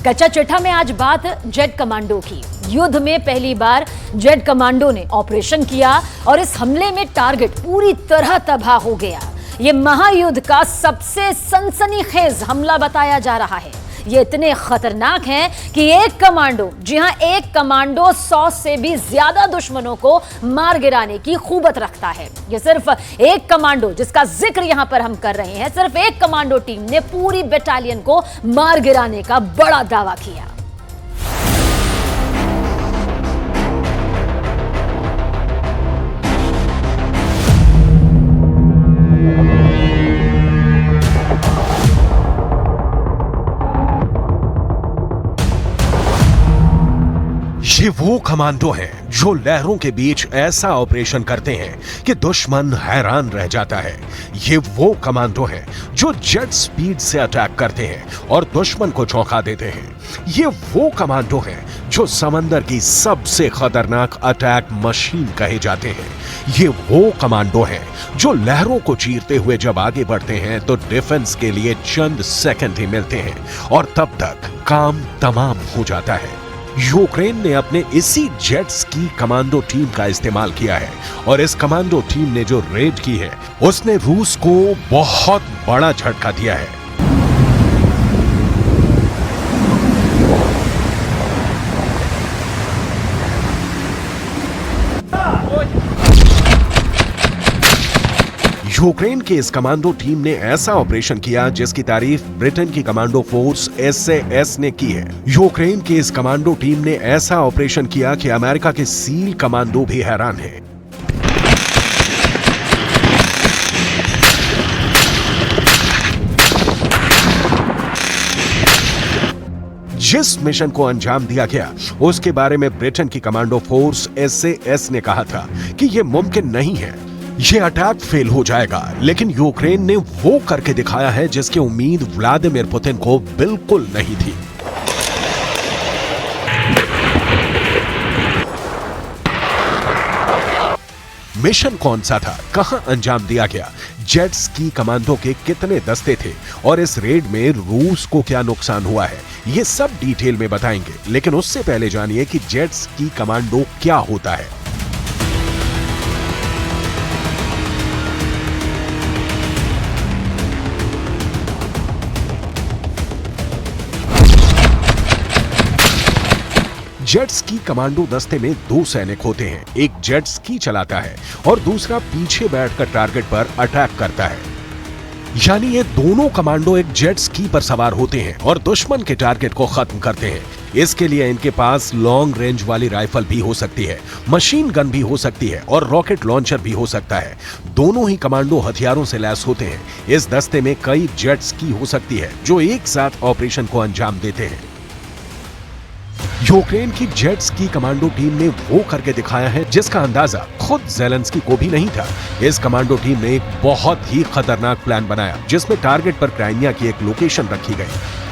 कच्चा चिट्ठा में आज बात जेट कमांडो की। युद्ध में पहली बार जेट कमांडो ने ऑपरेशन किया और इस हमले में टारगेट पूरी तरह तबाह हो गया। यह महायुद्ध का सबसे सनसनीखेज हमला बताया जा रहा है। ये इतने खतरनाक हैं कि एक कमांडो, जी हां, एक कमांडो 100 से भी ज्यादा दुश्मनों को मार गिराने की खूबत रखता है। ये सिर्फ एक कमांडो जिसका जिक्र यहां पर हम कर रहे हैं, सिर्फ एक कमांडो टीम ने पूरी बटालियन को मार गिराने का बड़ा दावा किया। ये वो कमांडो हैं जो लहरों के बीच ऐसा ऑपरेशन करते हैं कि दुश्मन हैरान रह जाता है। ये वो कमांडो हैं जो जेट स्पीड से अटैक करते हैं और दुश्मन को चौंका देते हैं। ये वो कमांडो हैं जो समंदर की सबसे खतरनाक अटैक मशीन कहे जाते हैं। ये वो कमांडो हैं जो लहरों को चीरते हुए जब आगे बढ़ते हैं तो डिफेंस के लिए चंद सेकंड ही मिलते हैं और तब तक काम तमाम हो जाता है। यूक्रेन ने अपने इसी जेट्स की कमांडो टीम का इस्तेमाल किया है और इस कमांडो टीम ने जो रेड की है उसने रूस को बहुत बड़ा झटका दिया है। यूक्रेन के इस कमांडो टीम ने ऐसा ऑपरेशन किया जिसकी तारीफ ब्रिटेन की कमांडो फोर्स SAS ने की है। यूक्रेन के इस कमांडो टीम ने ऐसा ऑपरेशन किया कि अमेरिका के सील कमांडो भी हैरान हैं। जिस मिशन को अंजाम दिया गया उसके बारे में ब्रिटेन की कमांडो फोर्स SAS ने कहा था कि यह मुमकिन नहीं है, ये अटैक फेल हो जाएगा, लेकिन यूक्रेन ने वो करके दिखाया है जिसकी उम्मीद व्लादिमीर पुतिन को बिल्कुल नहीं थी। मिशन कौन सा था, कहां अंजाम दिया गया, जेट्स की कमांडो के कितने दस्ते थे और इस रेड में रूस को क्या नुकसान हुआ है, ये सब डिटेल में बताएंगे। लेकिन उससे पहले जानिए कि जेट्स की कमांडो क्या होता है। जेट्स की कमांडो दस्ते में दो सैनिक होते हैं, एक जेट्स की चलाता है और दूसरा पीछे बैठकर टारगेट पर अटैक करता है। यानी ये दोनों कमांडो एक जेट्स की पर सवार होते हैं और दुश्मन के टारगेट को खत्म करते हैं। इसके लिए इनके पास लॉन्ग रेंज वाली राइफल भी हो सकती है, मशीन गन भी हो सकती है और रॉकेट लॉन्चर भी हो सकता है। दोनों ही कमांडो हथियारों से लैस होते हैं। इस दस्ते में कई जेट्स की हो सकती है जो एक साथ ऑपरेशन को अंजाम देते हैं। यूक्रेन की जेट्स की कमांडो टीम ने वो करके दिखाया है जिसका अंदाजा खुद ज़ेलेंस्की को भी नहीं था। इस कमांडो टीम ने एक बहुत ही खतरनाक प्लान बनाया जिसमें टारगेट पर क्राइमिया की एक लोकेशन रखी गई।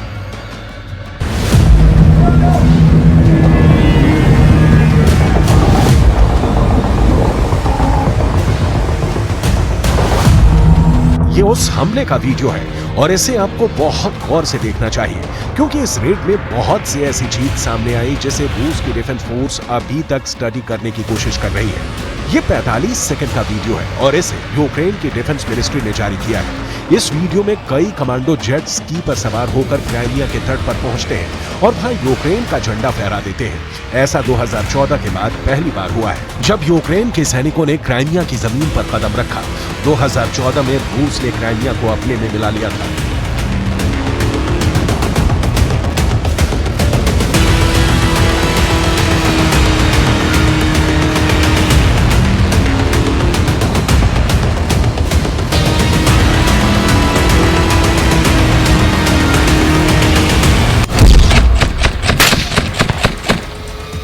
ये उस हमले का वीडियो है और इसे आपको बहुत गौर से देखना चाहिए क्योंकि इस रेड में बहुत सी ऐसी चीज सामने आई जिसे रूस की डिफेंस फोर्स अभी तक स्टडी करने की कोशिश कर रही है। ये 45 सेकंड का वीडियो है और इसे यूक्रेन की डिफेंस मिनिस्ट्री ने जारी किया है। इस वीडियो में कई कमांडो जेट्स की पर सवार होकर क्राइमिया के तट पर पहुंचते हैं और वहां यूक्रेन का झंडा फहरा देते हैं। ऐसा 2014 के बाद पहली बार हुआ है जब यूक्रेन के सैनिकों ने क्राइमिया की जमीन पर कदम रखा। 2014 में रूस ने क्राइमिया को अपने में मिला लिया था।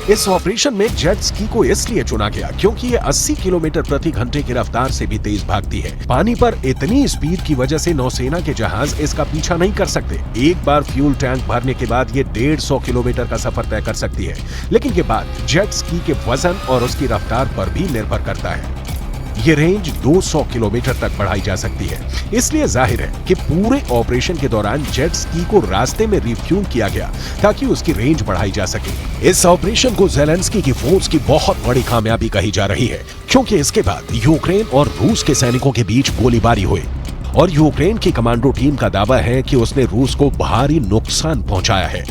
इस ऑपरेशन में जेट स्की को इसलिए चुना गया क्योंकि ये 80 किलोमीटर प्रति घंटे की रफ्तार से भी तेज भागती है। पानी पर इतनी स्पीड की वजह से नौसेना के जहाज इसका पीछा नहीं कर सकते। एक बार फ्यूल टैंक भरने के बाद ये 150 किलोमीटर का सफर तय कर सकती है, लेकिन ये बात जेट स्की के वजन और उसकी रफ्तार पर भी निर्भर करता है। ये रेंज 200 किलोमीटर तक बढ़ाई जा सकती है। इसलिए जाहिर है कि पूरे ऑपरेशन के दौरान जेट स्की को रास्ते में रिफ्यूल किया गया ताकि उसकी रेंज बढ़ाई जा सके। इस ऑपरेशन को ज़ेलेंस्की की फोर्स की बहुत बड़ी कामयाबी कही जा रही है, क्योंकि इसके बाद यूक्रेन और रूस के सैनिकों के बीच गोलीबारी हुई और यूक्रेन की कमांडो टीम का दावा है कि उसने रूस को भारी नुकसान पहुंचाया है।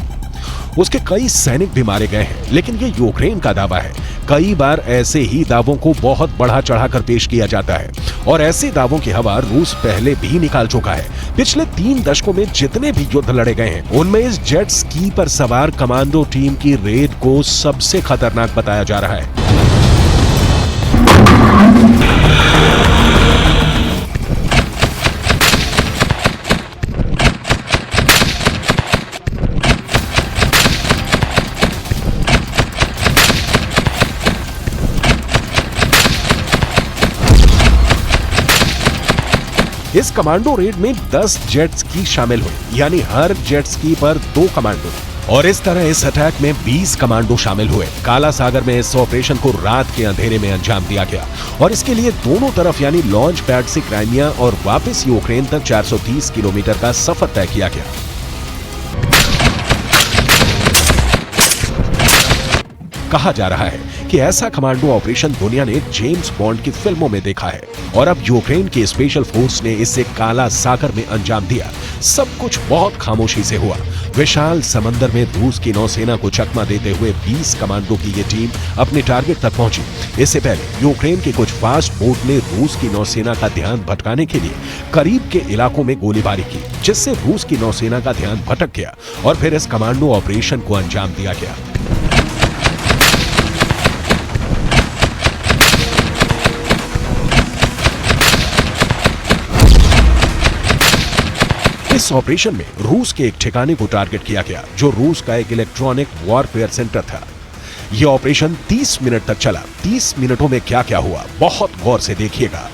उसके कई सैनिक भी मारे गए हैं, लेकिन ये यूक्रेन का दावा है। कई बार ऐसे ही दावों को बहुत बढ़ा चढ़ाकर पेश किया जाता है और ऐसे दावों की हवा रूस पहले भी निकाल चुका है। पिछले 3 दशकों में जितने भी युद्ध लड़े गए हैं, उनमें इस जेट स्की पर सवार कमांडो टीम की रेड को सबसे खतरनाक बताया जा रहा है। इस कमांडो रेड में 10 जेट स्की शामिल हुए, यानी हर जेट स्की पर 2 कमांडो। और इस तरह इस अटैक में 20 कमांडो शामिल हुए। काला सागर में इस ऑपरेशन को रात के अंधेरे में अंजाम दिया गया और इसके लिए दोनों तरफ यानी लॉन्च पैड से क्राइमिया और वापस यूक्रेन तक 430 किलोमीटर का सफर तय किया गया। कहा जा रहा है कि ऐसा कमांडो ऑपरेशन दुनिया ने जेम्स बॉन्ड की फिल्मों में देखा है और अब यूक्रेन की स्पेशल फोर्स ने इसे काला सागर में अंजाम दिया। सब कुछ बहुत खामोशी से हुआ। विशाल समंदर में रूस की नौसेना को चकमा देते हुए 20 कमांडो की ये टीम अपने टारगेट तक पहुंची। इससे पहले यूक्रेन के कुछ फास्ट बोट ने रूस की नौसेना का ध्यान भटकाने के लिए करीब के इलाकों में गोलीबारी की, जिससे रूस की नौसेना का ध्यान भटक गया और फिर इस कमांडो ऑपरेशन को अंजाम दिया गया। इस ऑपरेशन में रूस के एक ठिकाने को टारगेट किया गया, जो रूस का एक इलेक्ट्रॉनिक वॉरफेयर सेंटर था। यह ऑपरेशन 30 मिनट तक चला। 30 मिनटों में क्या क्या हुआ, बहुत गौर से देखिएगा।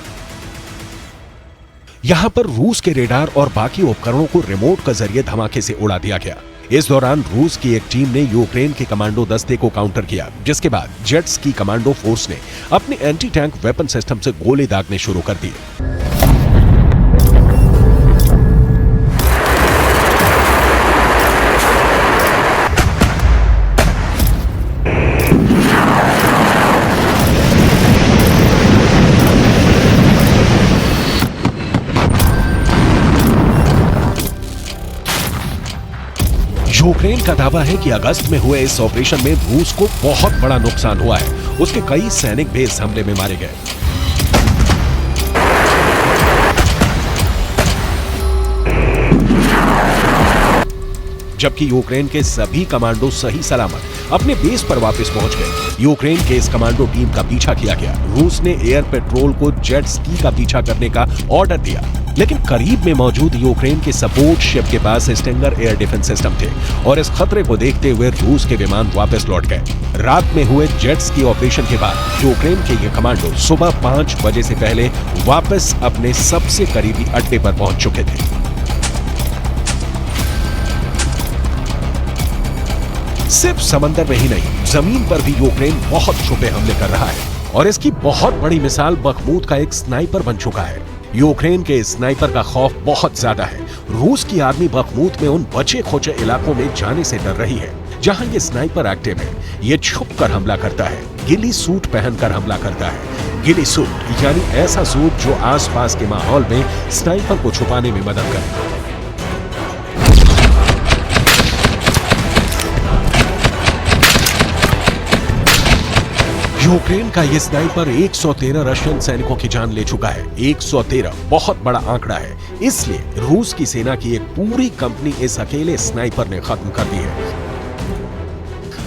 यहां पर रूस के रेडार और बाकी उपकरणों को रिमोट के जरिए धमाके से उड़ा दिया गया। इस दौरान रूस की एक टीम ने यूक्रेन के कमांडो दस्ते को काउंटर किया, जिसके बाद जेट्स की कमांडो फोर्स ने अपने एंटी टैंक वेपन सिस्टम से गोले दागने शुरू कर दिए। यूक्रेन का दावा है कि अगस्त में हुए इस ऑपरेशन में रूस को बहुत बड़ा नुकसान हुआ है। उसके कई सैनिक भी इस हमले में मारे गए। जबकि यूक्रेन के सभी कमांडो सही सलामत अपने बेस पर वापस पहुंच गए। यूक्रेन के इस कमांडो टीम का पीछा किया गया। रूस ने एयर पेट्रोल को जेट स्की का पीछा करने का ऑर्डर दिया, लेकिन करीब में मौजूद यूक्रेन के सपोर्ट शिप के पास स्टिंगर एयर डिफेंस सिस्टम थे और इस खतरे को देखते हुए रूस के विमान वापस लौट गए। रात में हुए जेट स्की ऑपरेशन के बाद यूक्रेन के ये कमांडो सुबह 5 बजे से पहले वापस अपने सबसे करीबी अड्डे पर पहुंच चुके थे। सिर्फ समंदर में ही नहीं, जमीन पर भी यूक्रेन बहुत छुपे हमले कर रहा है और इसकी बहुत बड़ी मिसाल बखमूत का एक स्नाइपर बन चुका है। यूक्रेन के स्नाइपर का खौफ बहुत ज्यादा है। रूस की आर्मी बखमूत में उन बचे खोचे इलाकों में जाने से डर रही है जहां ये स्नाइपर एक्टिव है। ये छुपकर हमला करता है, गिली सूट पहनकर हमला करता है। गिली सूट यानी ऐसा सूट जो आसपास के माहौल में स्नाइपर को छुपाने में मदद करे। यूक्रेन का ये स्नाइपर 113 रशियन सैनिकों की जान ले चुका है। 113 बहुत बड़ा आंकड़ा है, इसलिए रूस की सेना की एक पूरी कंपनी इस अकेले स्नाइपर ने खत्म कर दी है।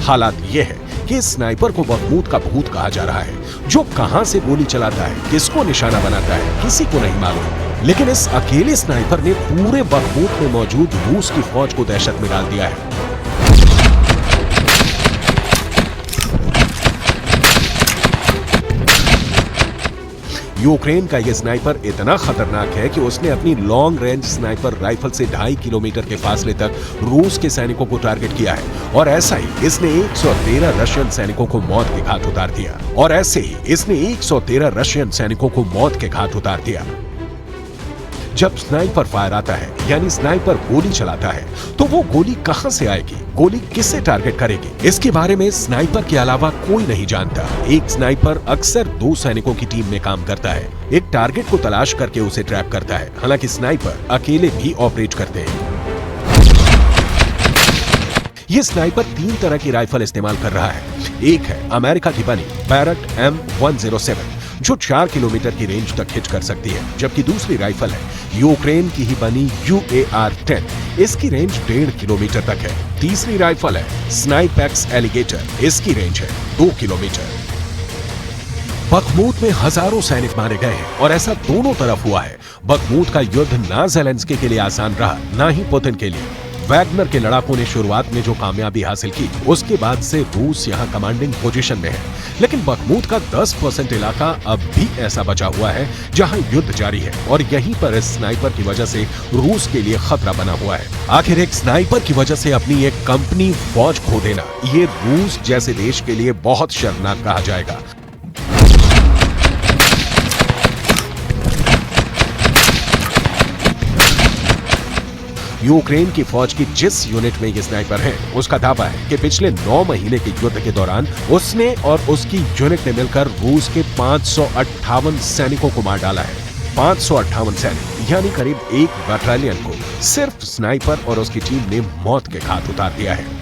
हालात ये है कि इस स्नाइपर को बखमूत का भूत कहा जा रहा है, जो कहां से गोली चलाता है, किसको निशाना बनाता है, किसी को नहीं मालूम। लेकिन इस अकेले स्नाइपर ने पूरे बखमूत में मौजूद रूस की फौज को दहशत में डाल दिया है। यूक्रेन का यह स्नाइपर इतना खतरनाक है कि उसने अपनी लॉन्ग रेंज स्नाइपर राइफल से 2.5 किलोमीटर के फासले तक रूस के सैनिकों को टारगेट किया है और ऐसा ही इसने 113 रशियन सैनिकों को मौत के घाट उतार दिया और ऐसे ही इसने 113 रशियन सैनिकों को मौत के घाट उतार दिया। जब स्नाइपर फायर आता है यानी स्नाइपर गोली चलाता है तो वो गोली कहां से आएगी, गोली किससे टारगेट करेगी, इसके बारे में स्नाइपर के अलावा कोई नहीं जानता। एक स्नाइपर अक्सर 2 सैनिकों की टीम में काम करता है, एक टारगेट को तलाश करके उसे ट्रैप करता है। हालांकि स्नाइपर अकेले भी ऑपरेट करते हैं। ये स्नाइपर 3 तरह की राइफल इस्तेमाल कर रहा है। एक है अमेरिका की बनी बैरट M107 जो 4 किलोमीटर की रेंज तक हिट कर सकती है, जबकि दूसरी राइफल है यूक्रेन की ही बनी UAR-10, इसकी रेंज 1.5 किलोमीटर तक है। तीसरी राइफल है स्नाइपेक्स एलिगेटर, इसकी रेंज है 2 किलोमीटर। बखमूत में हजारों सैनिक मारे गए हैं और ऐसा दोनों तरफ हुआ है। बखमूत का युद्ध ना ज़ेलेंस्की के लिए आसान रहा, ना ही पुतिन के लिए। वैगनर के लड़ाकों ने शुरुआत में जो कामयाबी हासिल की उसके बाद से रूस यहां कमांडिंग पोजीशन में है, लेकिन बखमूत का 10% इलाका अब भी ऐसा बचा हुआ है जहां युद्ध जारी है और यहीं पर इस स्नाइपर की वजह से रूस के लिए खतरा बना हुआ है। आखिर एक स्नाइपर की वजह से अपनी एक कंपनी फौज खो देना, ये रूस जैसे देश के लिए बहुत शर्मनाक कहा जाएगा। यूक्रेन की फौज की जिस यूनिट में ये स्नाइपर है उसका दावा है कि पिछले 9 महीने के युद्ध के दौरान उसने और उसकी यूनिट ने मिलकर रूस के 558 सैनिकों को मार डाला है। 558 सैनिक यानी करीब 1 बटालियन को सिर्फ स्नाइपर और उसकी टीम ने मौत के घाट उतार दिया है।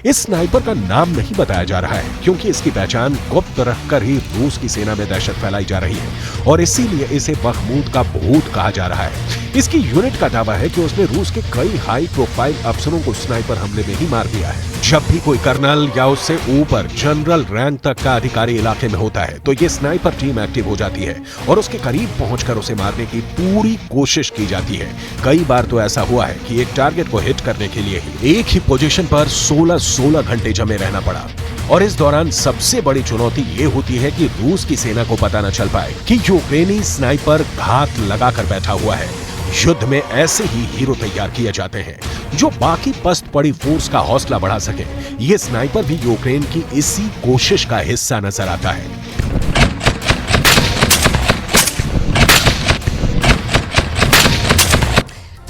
इस स्नाइपर का नाम नहीं बताया जा रहा है क्योंकि इसकी पहचान गुप्त रखकर ही रूस की सेना में दहशत फैलाई जा रही है और इसीलिए इसे बखमूत का भूत कहा जा रहा है। इसकी यूनिट का दावा है कि उसने रूस के कई हाई प्रोफाइल अफसरों को स्नाइपर हमले में ही मार दिया है। जब भी कोई कर्नल या उससे ऊपर जनरल रैंक तक का अधिकारी इलाके में होता है तो ये स्नाइपर टीम एक्टिव हो जाती है और उसके करीब पहुंचकर उसे मारने की पूरी कोशिश की जाती है। कई बार तो ऐसा हुआ है कि एक टारगेट को हिट करने के लिए ही एक ही पोजीशन पर 16 घंटे जमे रहना पड़ा और इस दौरान सबसे बड़ी चुनौती ये होती है कि रूस की सेना को पता न चल पाए कि यूक्रेनी स्नाइपर घात लगाकर बैठा हुआ है। युद्ध में ऐसे ही हीरो तैयार किए जाते हैं जो बाकी पस्त पड़ी फोर्स का हौसला बढ़ा सके। ये स्नाइपर भी यूक्रेन की इसी कोशिश का हिस्सा नजर आता है।